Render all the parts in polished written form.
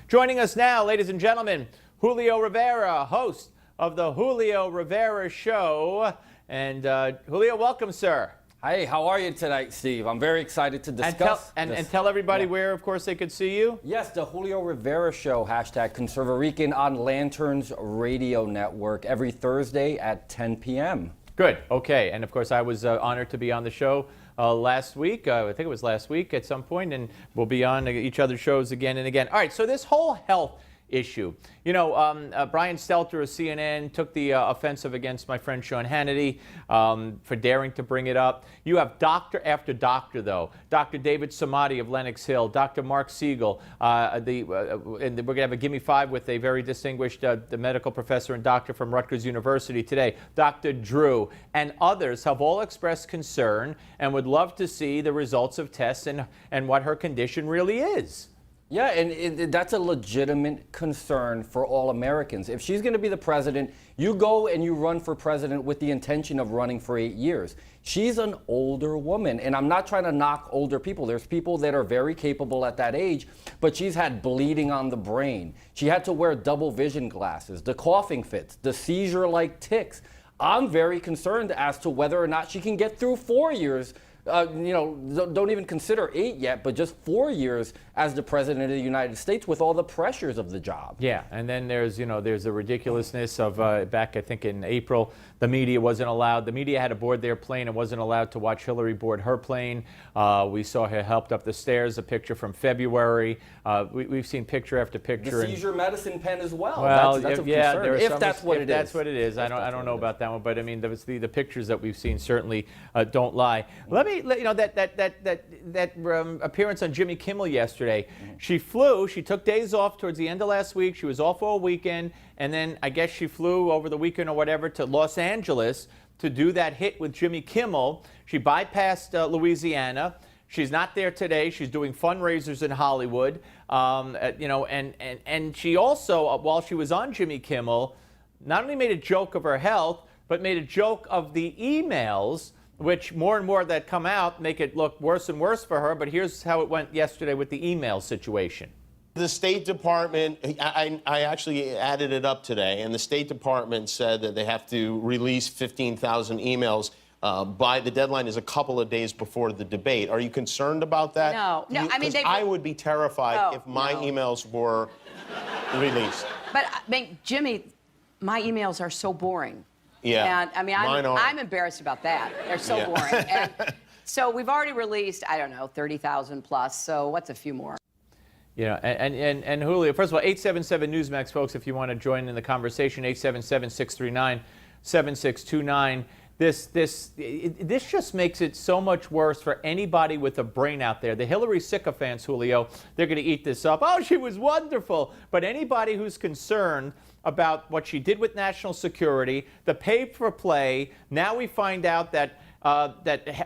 Joining us now, ladies and gentlemen, Julio Rivera, host of the Julio Rivera Show. And Julio, welcome, sir. Hey, how are you tonight, Steve? I'm very excited to discuss and tell everybody where, of course, they could see you. Yes, the Julio Rivera Show, hashtag Conservarican on Lanterns Radio Network every Thursday at 10 p.m. Good. Okay. And, of course, I was honored to be on the show last week. I think it was last week at some point, and we'll be on each other's shows again and again. All right. So this whole health issue. You know, Brian Stelter of CNN took the offensive against my friend Sean Hannity for daring to bring it up. You have doctor after doctor, though. Dr. David Samadi of Lenox Hill, Dr. Mark Siegel, and we're going to have a Gimme 5 with a very distinguished the medical professor and doctor from Rutgers University today, Dr. Drew, and others have all expressed concern and would love to see the results of tests and what her condition really is. Yeah, and that's a legitimate concern for all Americans. If she's going to be the president, you go and you run for president with the intention of running for 8 years. She's an older woman, and I'm not trying to knock older people. There's people that are very capable at that age, but she's had bleeding on the brain. She had to wear double vision glasses, the coughing fits, the seizure-like tics. I'm very concerned as to whether or not she can get through 4 years. Don't even consider 8 yet, but just 4 years as the president of the United States with all the pressures of the job. Yeah, and then there's the ridiculousness of back, I think, in April, the media wasn't allowed. The media had to board their plane and wasn't allowed to watch Hillary board her plane. We saw her helped up the stairs, a picture from February. We've seen picture after picture. The seizure medicine pen as well. Well, that's a concern, if that's what it is. That's what it is. I don't know about that one, but I mean, the pictures that we've seen certainly don't lie. Let me let you know that appearance on Jimmy Kimmel yesterday. She flew. She took days off towards the end of last week. She was off for a weekend, and then I guess she flew over the weekend or whatever to Los Angeles to do that hit with Jimmy Kimmel. She bypassed Louisiana. She's not there today. She's doing fundraisers in Hollywood. And she also, while she was on Jimmy Kimmel, not only made a joke of her health, but made a joke of the emails, which more and more that come out make it look worse and worse for her. But here's how it went yesterday with the email situation. The State Department, I actually added it up today, and the State Department said that they have to release 15,000 emails by the deadline is a couple of days before the debate. Are you concerned about that? No. I mean, I would be terrified if my emails were released. But I mean, Jimmy, my emails are so boring. Yeah. And I mean, I'm embarrassed about that. They're so boring. And so we've already released, I don't know, 30,000 plus. So what's a few more? Yeah, and Julio, first of all, 877 Newsmax, folks, if you want to join in the conversation, 877-639-7629. This just makes it so much worse for anybody with a brain out there. The Hillary sycophants, Julio, they're going to eat this up. Oh, she was wonderful. But anybody who's concerned about what she did with national security, the pay-for-play, now we find out that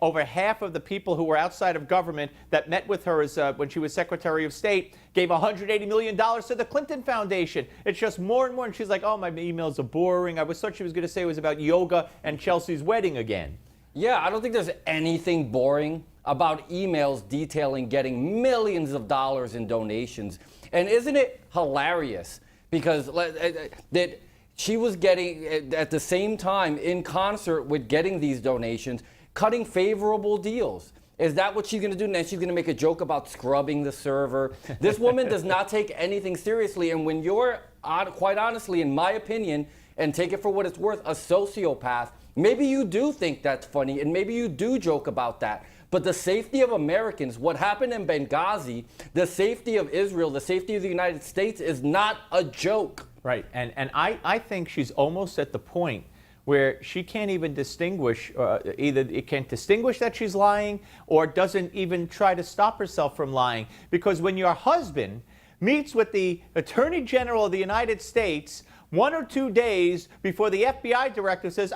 over half of the people who were outside of government that met with her when she was Secretary of State gave $180 million to the Clinton Foundation. It's just more and more. And she's like, oh, my emails are boring. I thought she was going to say it was about yoga and Chelsea's wedding again. Yeah, I don't think there's anything boring about emails detailing getting millions of dollars in donations. And isn't it hilarious? Because that she was getting, at the same time, in concert with getting these donations, cutting favorable deals. Is that what she's going to do? Now she's going to make a joke about scrubbing the server. This woman does not take anything seriously. And when you're, quite honestly, in my opinion, and take it for what it's worth, a sociopath, maybe you do think that's funny, and maybe you do joke about that. But the safety of Americans, what happened in Benghazi, the safety of Israel, the safety of the United States is not a joke. Right, and I think she's almost at the point where she can't even distinguish, either it can't distinguish that she's lying or doesn't even try to stop herself from lying. Because when your husband meets with the Attorney General of the United States 1 or 2 days before the FBI director says,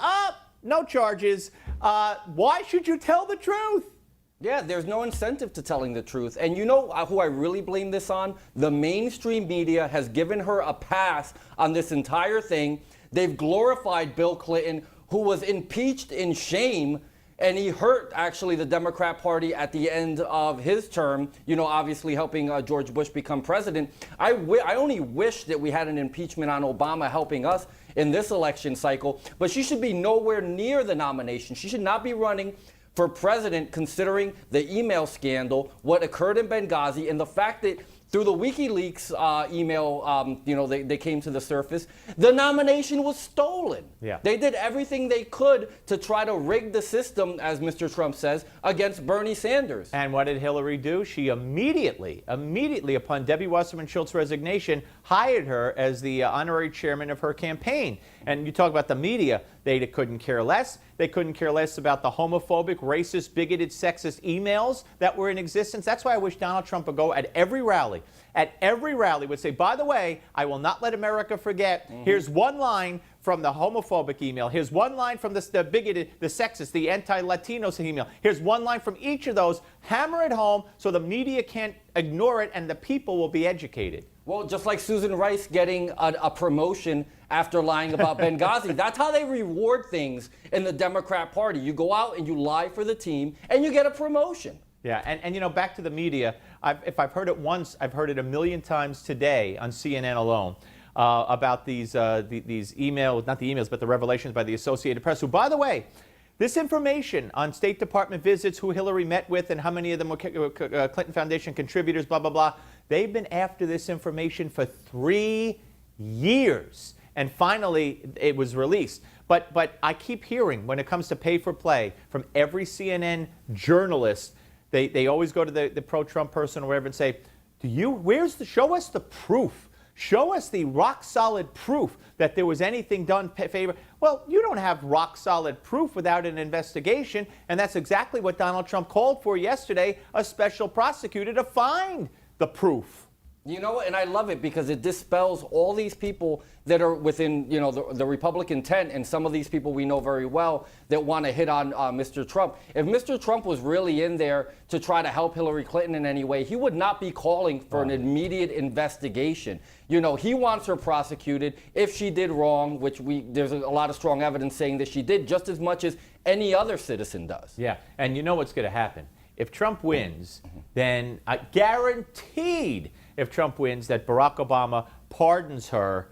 no charges, why should you tell the truth? Yeah, there's no incentive to telling the truth. And you know who I really blame this on? The mainstream media has given her a pass on this entire thing. They've glorified Bill Clinton, who was impeached in shame, and he hurt actually the Democrat Party at the end of his term, obviously helping George Bush become president. I only wish that we had an impeachment on Obama helping us in this election cycle, but she should be nowhere near the nomination. She should not be running for president, considering the email scandal, what occurred in Benghazi, and the fact that through the WikiLeaks email, they came to the surface. The nomination was stolen. Yeah. They did everything they could to try to rig the system, as Mr. Trump says, against Bernie Sanders. And what did Hillary do? She immediately upon Debbie Wasserman Schultz's resignation, hired her as the honorary chairman of her campaign. And you talk about the media, they couldn't care less. They couldn't care less about the homophobic, racist, bigoted, sexist emails that were in existence. That's why I wish Donald Trump would go at every rally, would say, by the way, I will not let America forget. Here's one line from the homophobic email. Here's one line from the bigoted, the sexist, the anti-Latinos email. Here's one line from each of those. Hammer it home so the media can't ignore it and the people will be educated. Well, just like Susan Rice getting a promotion after lying about Benghazi. That's how they reward things in the Democrat Party. You go out and you lie for the team and you get a promotion. Yeah, and back to the media, if I've heard it once, I've heard it a million times today on CNN alone about these emails, not the emails, but the revelations by the Associated Press, who, by the way, this information on State Department visits, who Hillary met with, and how many of them were Clinton Foundation contributors, blah, blah, blah. They've been after this information for 3 years. And finally, it was released. But I keep hearing, when it comes to pay for play, from every CNN journalist, they always go to the pro-Trump person or whatever and say, show us the proof. Show us the rock-solid proof that there was anything done favor. Well, you don't have rock-solid proof without an investigation, and that's exactly what Donald Trump called for yesterday, a special prosecutor to find the proof. And I love it because it dispels all these people that are within, the Republican tent, and some of these people we know very well that want to hit on Mr. Trump. If Mr. Trump was really in there to try to help Hillary Clinton in any way, he would not be calling for an immediate investigation. He wants her prosecuted if she did wrong, which there's a lot of strong evidence saying that she did, just as much as any other citizen does. Yeah, and you know what's going to happen. If Trump wins, then guaranteed, if Trump wins, that Barack Obama pardons her,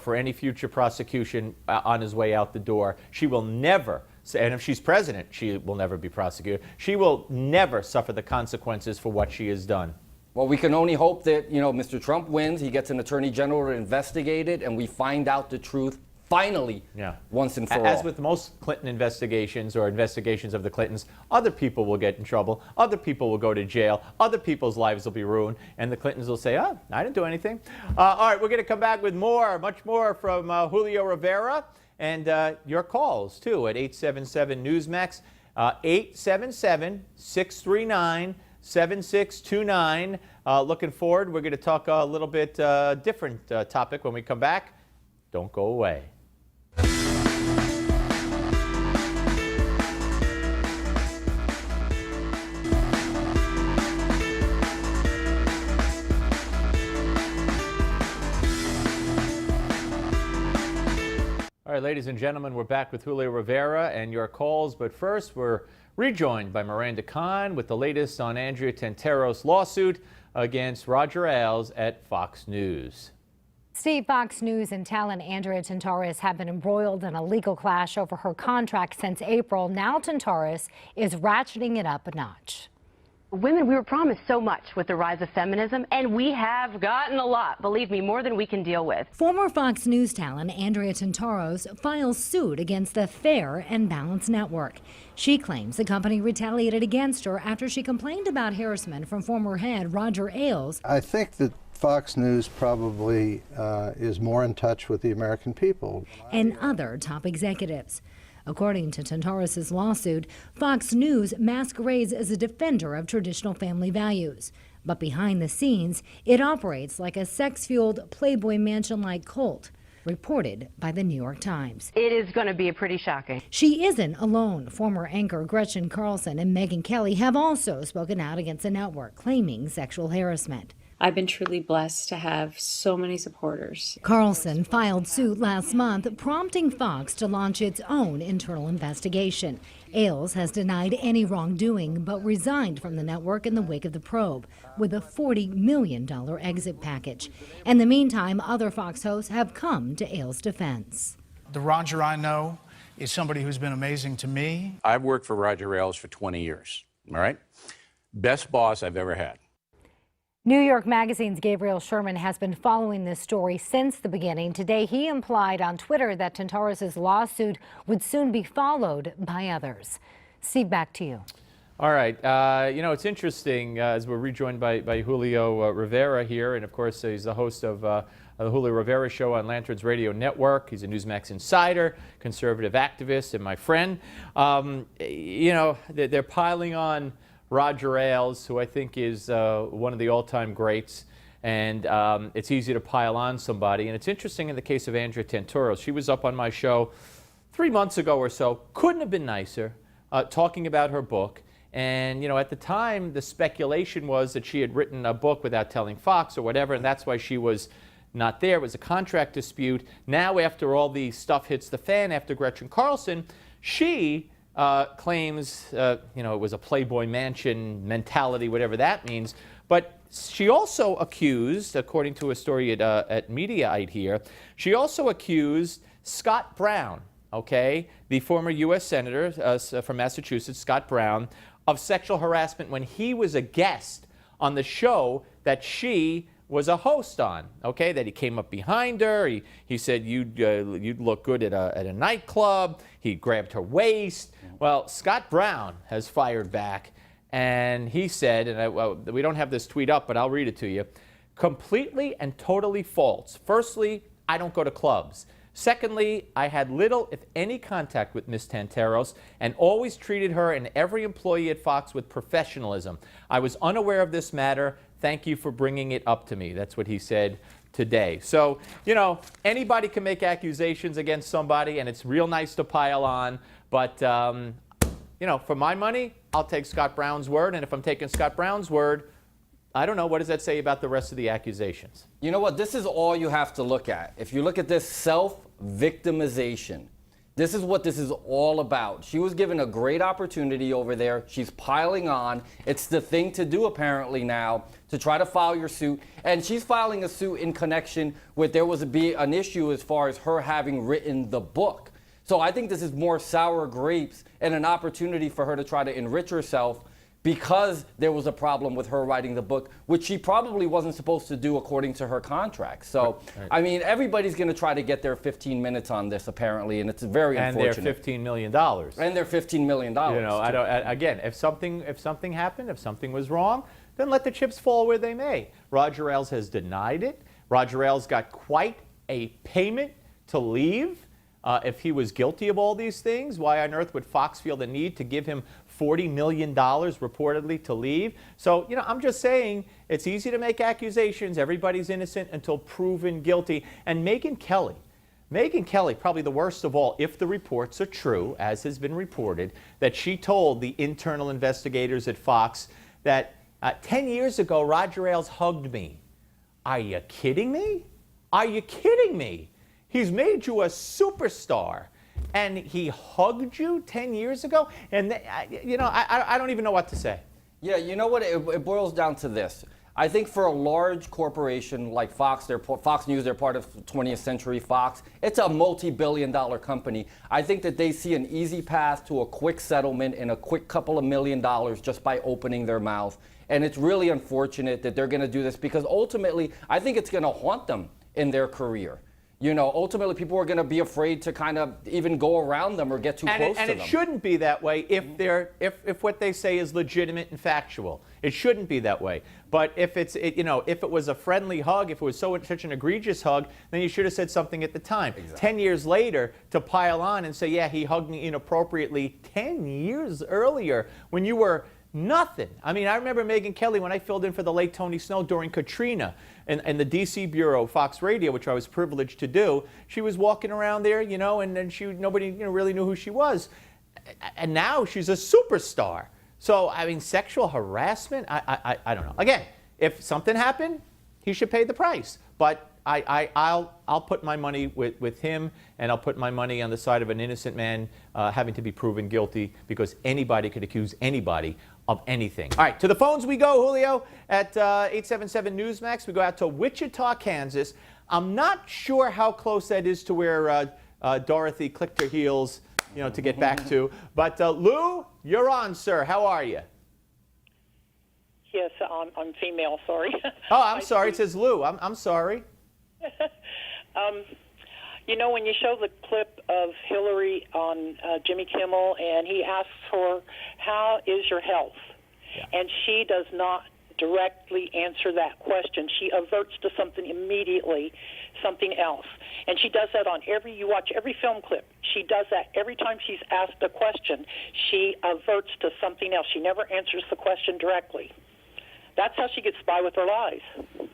for any future prosecution on his way out the door. She will never, and if she's president, she will never be prosecuted. She will never suffer the consequences for what she has done. Well, we can only hope that, Mr. Trump wins, he gets an attorney general to investigate it, and we find out the truth finally, once and for all. As with most Clinton investigations or investigations of the Clintons, other people will get in trouble, other people will go to jail, other people's lives will be ruined, and the Clintons will say, oh, I didn't do anything. All right, we're going to come back with much more from Julio Rivera, and your calls, too, at 877-NEWSMAX, 877-639-7629. Looking forward, we're going to talk a little bit different topic when we come back. Don't go away. All right, ladies and gentlemen, we're back with Julio Rivera and your calls. But first, we're rejoined by Miranda Khan with the latest on Andrea Tantaros' lawsuit against Roger Ailes at Fox News. Steve, Fox News and talent Andrea Tantaros have been embroiled in a legal clash over her contract since April. Now Tantaros is ratcheting it up a notch. Women, we were promised so much with the rise of feminism, and we have gotten a lot. Believe me, more than we can deal with. Former Fox News talent Andrea Tantaros files suit against the Fair and Balanced network. She claims the company retaliated against her after she complained about harassment from former head Roger Ailes. I think that Fox News probably is more in touch with the American people. And other top executives. According to Tantaros' lawsuit, Fox News masquerades as a defender of traditional family values. But behind the scenes, it operates like a sex-fueled Playboy Mansion-like cult, reported by the New York Times. It is going to be pretty shocking. She isn't alone. Former anchor Gretchen Carlson and Megyn Kelly have also spoken out against the network, claiming sexual harassment. I've been truly blessed to have so many supporters. Carlson filed suit last month, prompting Fox to launch its own internal investigation. Ailes has denied any wrongdoing, but resigned from the network in the wake of the probe, with a $40 million exit package. In the meantime, other Fox hosts have come to Ailes' defense. The Roger I know is somebody who's been amazing to me. I've worked for Roger Ailes for 20 years, all right? Best boss I've ever had. New York Magazine's Gabriel Sherman has been following this story since the beginning. Today, he implied on Twitter that Tantaros' lawsuit would soon be followed by others. Steve, back to you. All right. You know, it's interesting as we're rejoined by Julio Rivera here. And of course, he's the host of the Julio Rivera Show on Lanterns Radio Network. He's a Newsmax Insider, conservative activist, and my friend. You know, they're piling on Roger Ailes, who I think is one of the all-time greats. And it's easy to pile on somebody. And it's interesting in the case of Andrea Tantaros. She was up on my show 3 months ago or so. Couldn't have been nicer, talking about her book. And, you know, at the time, the speculation was that she had written a book without telling Fox or whatever, and that's why she was not there. It was a contract dispute. Now, after all the stuff hits the fan, after Gretchen Carlson, she claims, you know, it was a Playboy Mansion mentality, whatever that means. But she also accused, according to a story at Mediaite here, she also accused Scott Brown, okay, the former U.S. Senator from Massachusetts, Scott Brown, of sexual harassment when he was a guest on the show that she was a host on, okay, that he came up behind her. He said, you'd look good at a nightclub. He grabbed her waist. Well, Scott Brown has fired back, and he said, and we don't have this tweet up, but I'll read it to you, completely and totally false. Firstly, I don't go to clubs. Secondly, I had little, if any, contact with Ms. Tantaros and always treated her and every employee at Fox with professionalism. I was unaware of this matter. Thank you for bringing it up to me. That's what he said today. So, you know, anybody can make accusations against somebody, and it's real nice to pile on. But, you know, for my money, I'll take Scott Brown's word. And if I'm taking Scott Brown's word, I don't know. What does that say about the rest of the accusations? You know what? This is all you have to look at. If you look at this self-victimization, this is what this is all about. She was given a great opportunity over there. She's piling on. It's the thing to do apparently now to try to file your suit. And she's filing a suit in connection with there was an issue as far as her having written the book. So I think this is more sour grapes and an opportunity for her to try to enrich herself because there was a problem with her writing the book, which she probably wasn't supposed to do according to her contract. So, right. I mean, everybody's going to try to get their 15 minutes on this, apparently, and it's very unfortunate. And their $15 million. And their $15 million. You know, again, if something happened, if something was wrong, then let the chips fall where they may. Roger Ailes has denied it. Roger Ailes got quite a payment to leave. If he was guilty of all these things, why on earth would Fox feel the need to give him $40 million reportedly to leave? So, you know, I'm just saying it's easy to make accusations. Everybody's innocent until proven guilty. And Megyn Kelly, probably the worst of all, if the reports are true, as has been reported, that she told the internal investigators at Fox that 10 years ago, Roger Ailes hugged me. Are you kidding me? Are you kidding me? He's made you a superstar, and he hugged you 10 years ago? And, you know, I don't even know what to say. Yeah, you know what? It boils down to this. I think for a large corporation like Fox, Fox News, they're part of 20th Century Fox. It's a multi-billion-dollar company. I think that they see an easy path to a quick settlement and a quick couple of $1 million just by opening their mouth. And it's really unfortunate that they're going to do this because ultimately, I think it's going to haunt them in their career. You know, ultimately, people are going to be afraid to kind of even go around them or get too close to them. And it shouldn't be that way if what they say is legitimate and factual. It shouldn't be that way. But if if it was a friendly hug, if it was such an egregious hug, then you should have said something at the time. Exactly. 10 years later, to pile on and say, yeah, he hugged me inappropriately 10 years earlier when you were nothing. I mean, I remember Megyn Kelly when I filled in for the late Tony Snow during Katrina and the D.C. Bureau, Fox Radio, which I was privileged to do. She was walking around there, you know, and nobody really knew who she was. And now she's a superstar. So, I mean, sexual harassment, I don't know. Again, if something happened, he should pay the price. But I'll put my money with him, and I'll put my money on the side of an innocent man having to be proven guilty, because anybody could accuse anybody of anything. All right, to the phones we go, Julio, at 877 Newsmax. We go out to Wichita, Kansas. I'm not sure how close that is to where Dorothy clicked her heels, to get back to. But Lou, you're on, sir. How are you? Yes, I'm female, sorry. Oh, I'm sorry. It says Lou. I'm sorry. When you show the clip of Hillary on Jimmy Kimmel, and he asks her, how is your health? Yeah. And she does not directly answer that question. She averts to something immediately, something else. And she does that on you watch every film clip. She does that every time she's asked a question. She averts to something else. She never answers the question directly. That's how she gets by with her lies.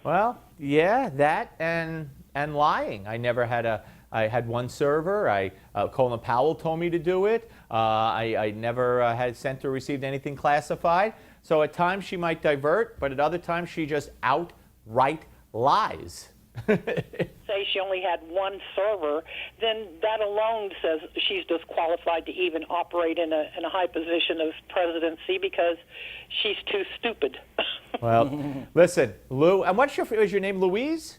Well, yeah, that and lying. I had one server. Colin Powell told me to do it. I never had sent or received anything classified. So at times she might divert, but at other times she just outright lies. Say she only had one server, then that alone says she's disqualified to even operate in a high position of presidency, because she's too stupid. Well, listen, Lou, and is your name Louise?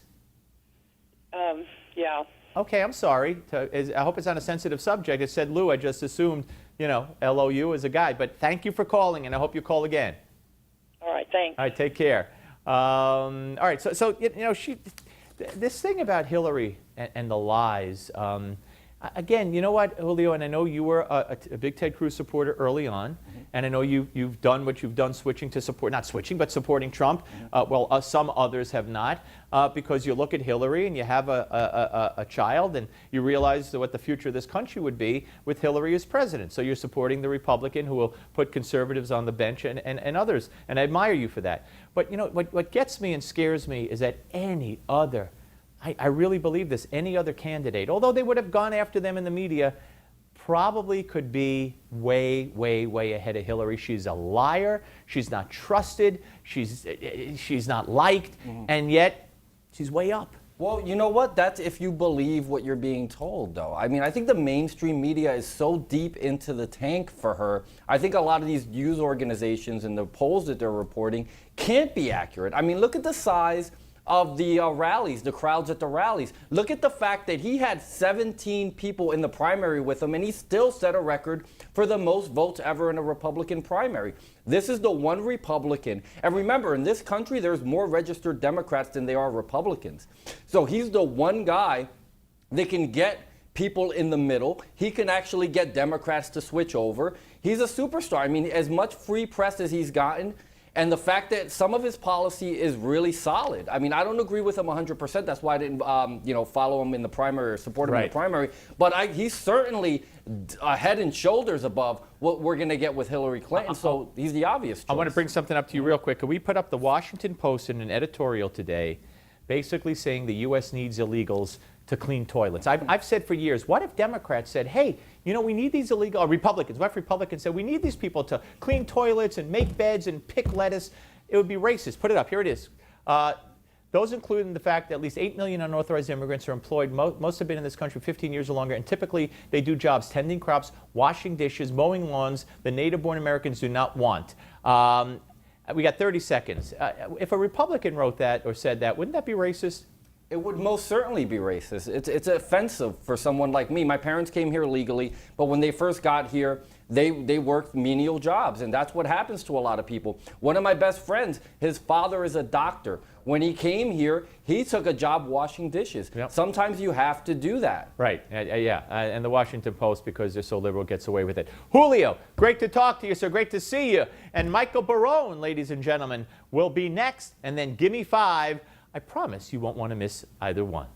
Yeah. Okay, I'm sorry. I hope it's not a sensitive subject. It said Lou. I just assumed, L-O-U is a guy. But thank you for calling, and I hope you call again. All right, thanks. All right, take care. All right, so this thing about Hillary and the lies, again, you know what, Julio, and I know you were a big Ted Cruz supporter early on, and I know you've done what you've done, supporting Trump. Some others have not, because you look at Hillary and you have a child, and you realize what the future of this country would be with Hillary as president. So you're supporting the Republican who will put conservatives on the bench and others, and I admire you for that. But what gets me and scares me is that any other, I really believe this, any other candidate, although they would have gone after them in the media, probably could be way, way, way ahead of Hillary. She's a liar. She's not trusted. She's not liked. And yet, she's way up. Well, you know what? That's if you believe what you're being told, though. I mean, I think the mainstream media is so deep into the tank for her. I think a lot of these news organizations and the polls that they're reporting can't be accurate. I mean, look at the size of the rallies, the crowds at the rallies. Look at the fact that he had 17 people in the primary with him, and he still set a record for the most votes ever in a Republican primary. This is the one Republican. And remember, in this country, there's more registered Democrats than there are Republicans. So he's the one guy that can get people in the middle. He can actually get Democrats to switch over. He's a superstar. I mean, as much free press as he's gotten, and the fact that some of his policy is really solid. I mean, I don't agree with him 100%. That's why I didn't, follow him in the primary or support him in the primary. But he's certainly head and shoulders above what we're going to get with Hillary Clinton. So he's the obvious choice. I want to bring something up to you real quick. We put up the Washington Post in an editorial today, basically saying the U.S. needs illegals to clean toilets. I've said for years, what if Democrats said, hey, we need these illegal, or Republicans, what if Republicans said, we need these people to clean toilets and make beds and pick lettuce? It would be racist. Put it up. Here it is. Those including the fact that at least 8 million unauthorized immigrants are employed. Most have been in this country 15 years or longer, and typically they do jobs tending crops, washing dishes, mowing lawns the native-born Americans do not want. We got 30 seconds. If a Republican wrote that or said that, wouldn't that be racist? It would most certainly be racist. It's offensive for someone like me. My parents came here legally, but when they first got here, they worked menial jobs, and that's what happens to a lot of people. One of my best friends, his father is a doctor. When he came here, he took a job washing dishes. Yep. Sometimes you have to do that. Right, and the Washington Post, because they're so liberal, gets away with it. Julio, great to talk to you, sir. Great to see you. And Michael Barone, ladies and gentlemen, will be next, and then Gimme 5. I promise you won't want to miss either one.